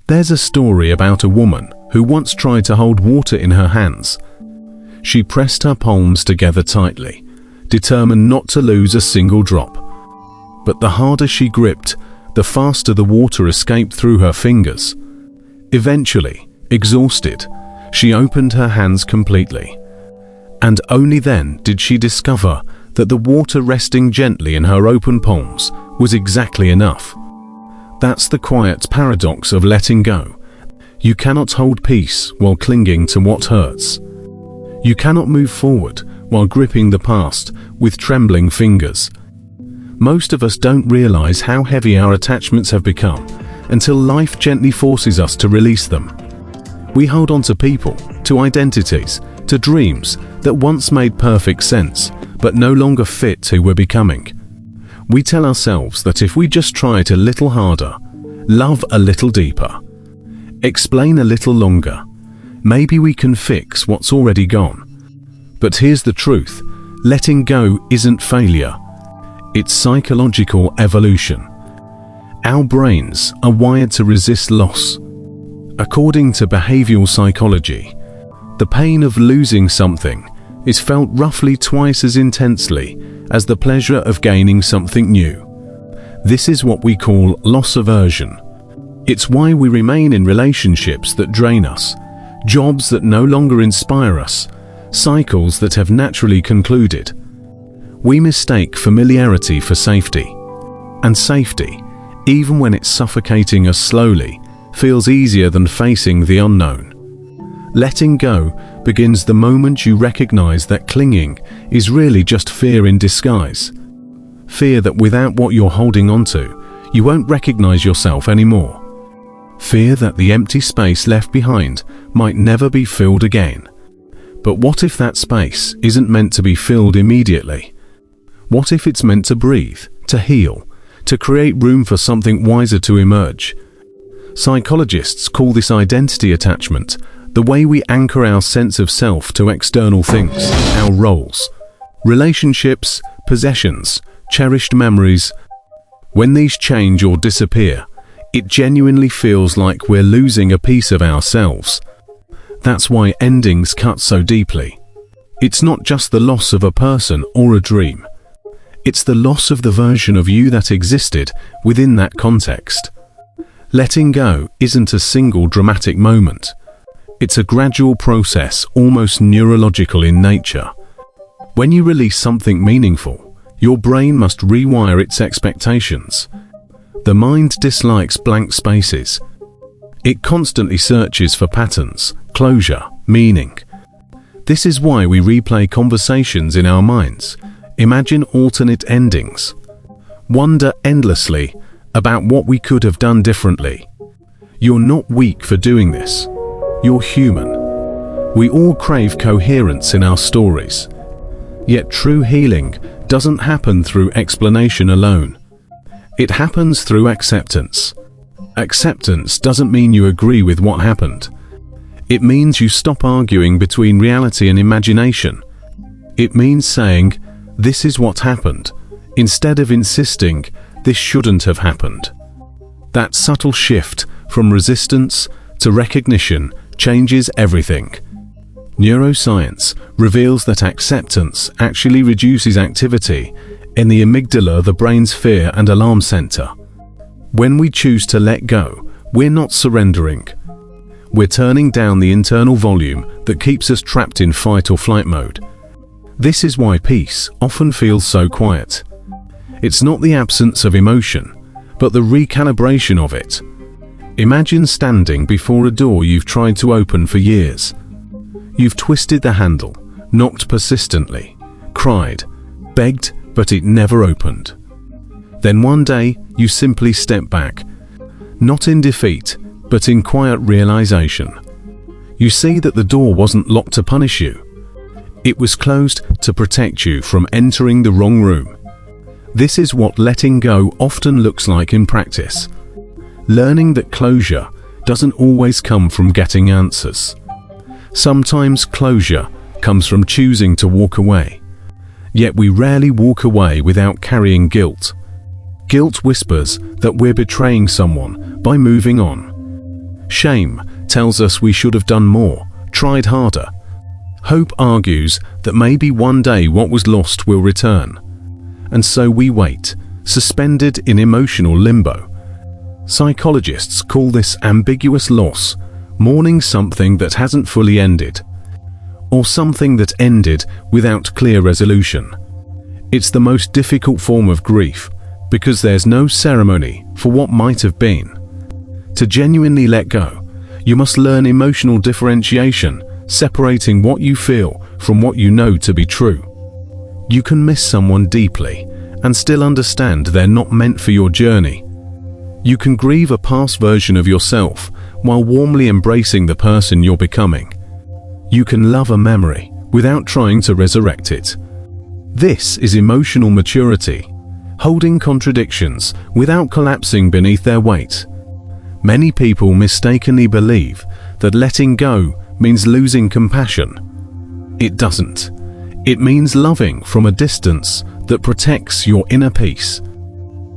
There's a story about a woman who once tried to hold water in her hands. She pressed her palms together tightly, determined not to lose a single drop. But the harder she gripped, the faster the water escaped through her fingers. Eventually, exhausted, she opened her hands completely. And only then did she discover that the water resting gently in her open palms was exactly enough. That's the quiet paradox of letting go. You cannot hold peace while clinging to what hurts. You cannot move forward while gripping the past with trembling fingers. Most of us don't realize how heavy our attachments have become until life gently forces us to release them. We hold on to people, to identities, to dreams that once made perfect sense, but no longer fit who we're becoming. We tell ourselves that if we just tried a little harder, love a little deeper, explain a little longer, maybe we can fix what's already gone. But here's the truth: letting go isn't failure. It's psychological evolution. Our brains are wired to resist loss. According to behavioral psychology, the pain of losing something is felt roughly twice as intensely as the pleasure of gaining something new. This is what we call loss aversion. It's why we remain in relationships that drain us, jobs that no longer inspire us, cycles that have naturally concluded. We mistake familiarity for safety. And safety, even when it's suffocating us slowly, feels easier than facing the unknown. Letting go begins the moment you recognize that clinging is really just fear in disguise. Fear that without what you're holding onto, you won't recognize yourself anymore. Fear that the empty space left behind might never be filled again. But what if that space isn't meant to be filled immediately? What if it's meant to breathe, to heal, to create room for something wiser to emerge? Psychologists call this identity attachment, the way we anchor our sense of self to external things, our roles, relationships, possessions, cherished memories. When these change or disappear, it genuinely feels like we're losing a piece of ourselves. That's why endings cut so deeply. It's not just the loss of a person or a dream. It's the loss of the version of you that existed within that context. Letting go isn't a single dramatic moment. It's a gradual process, almost neurological in nature. When you release something meaningful, your brain must rewire its expectations. The mind dislikes blank spaces. It constantly searches for patterns, closure, meaning. This is why we replay conversations in our minds, imagine alternate endings, wonder endlessly about what we could have done differently. You're not weak for doing this. You're human. We all crave coherence in our stories. Yet true healing doesn't happen through explanation alone. It happens through acceptance. Acceptance doesn't mean you agree with what happened. It means you stop arguing between reality and imagination. It means saying, "This is what happened," instead of insisting, "This shouldn't have happened." That subtle shift from resistance to recognition changes everything. Neuroscience reveals that acceptance actually reduces activity in the amygdala, the brain's fear and alarm center. When we choose to let go, we're not surrendering. We're turning down the internal volume that keeps us trapped in fight or flight mode. This is why peace often feels so quiet. It's not the absence of emotion, but the recalibration of it. Imagine standing before a door you've tried to open for years. You've twisted the handle, knocked persistently, cried, begged, but it never opened. Then one day, you simply step back, not in defeat, but in quiet realization. You see that the door wasn't locked to punish you. It was closed to protect you from entering the wrong room. This is what letting go often looks like in practice. Learning that closure doesn't always come from getting answers. Sometimes closure comes from choosing to walk away. Yet we rarely walk away without carrying guilt. Guilt whispers that we're betraying someone by moving on. Shame tells us we should have done more, tried harder. Hope argues that maybe one day what was lost will return. And so we wait, suspended in emotional limbo. Psychologists call this ambiguous loss, mourning something that hasn't fully ended, or something that ended without clear resolution. It's the most difficult form of grief because there's no ceremony for what might have been. To genuinely let go, you must learn emotional differentiation, separating what you feel from what you know to be true. You can miss someone deeply and still understand they're not meant for your journey. You can grieve a past version of yourself while warmly embracing the person you're becoming. You can love a memory without trying to resurrect it. This is emotional maturity, holding contradictions without collapsing beneath their weight. Many people mistakenly believe that letting go means losing compassion. It doesn't. It means loving from a distance that protects your inner peace.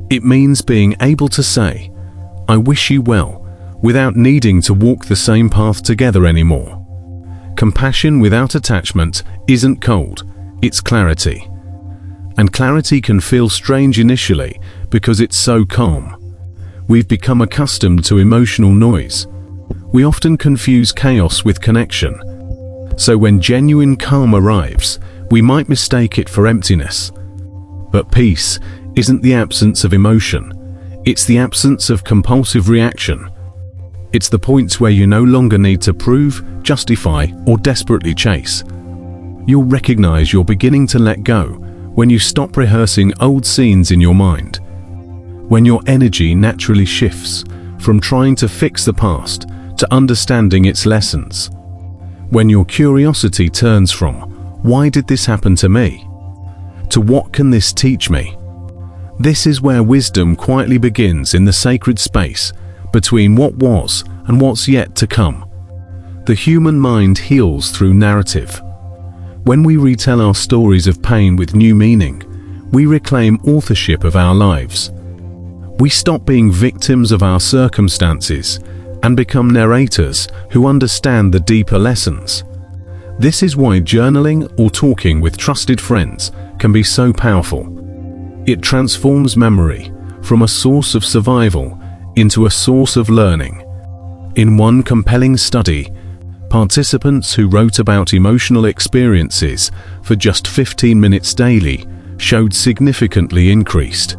It means being able to say, "I wish you well," without needing to walk the same path together anymore. Compassion without attachment isn't cold, it's clarity. And clarity can feel strange initially because it's so calm. We've become accustomed to emotional noise. We often confuse chaos with connection. So when genuine calm arrives, we might mistake it for emptiness. But peace isn't the absence of emotion. It's the absence of compulsive reaction. It's the points where you no longer need to prove, justify, or desperately chase. You'll recognize you're beginning to let go when you stop rehearsing old scenes in your mind. When your energy naturally shifts from trying to fix the past to understanding its lessons. When your curiosity turns from, "Why did this happen to me?" to "What can this teach me?" This is where wisdom quietly begins, in the sacred space between what was and what's yet to come. The human mind heals through narrative. When we retell our stories of pain with new meaning, we reclaim authorship of our lives. We stop being victims of our circumstances and become narrators who understand the deeper lessons. This is why journaling or talking with trusted friends can be so powerful. It transforms memory from a source of survival into a source of learning. In one compelling study, participants who wrote about emotional experiences for just 15 minutes daily showed significantly increased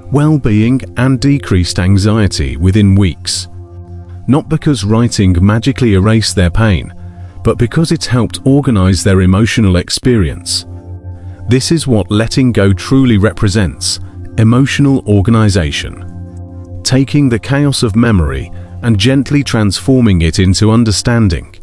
well-being and decreased anxiety within weeks. Not because writing magically erased their pain, but because it helped organize their emotional experience. This is what letting go truly represents: emotional organization. Taking the chaos of memory and gently transforming it into understanding.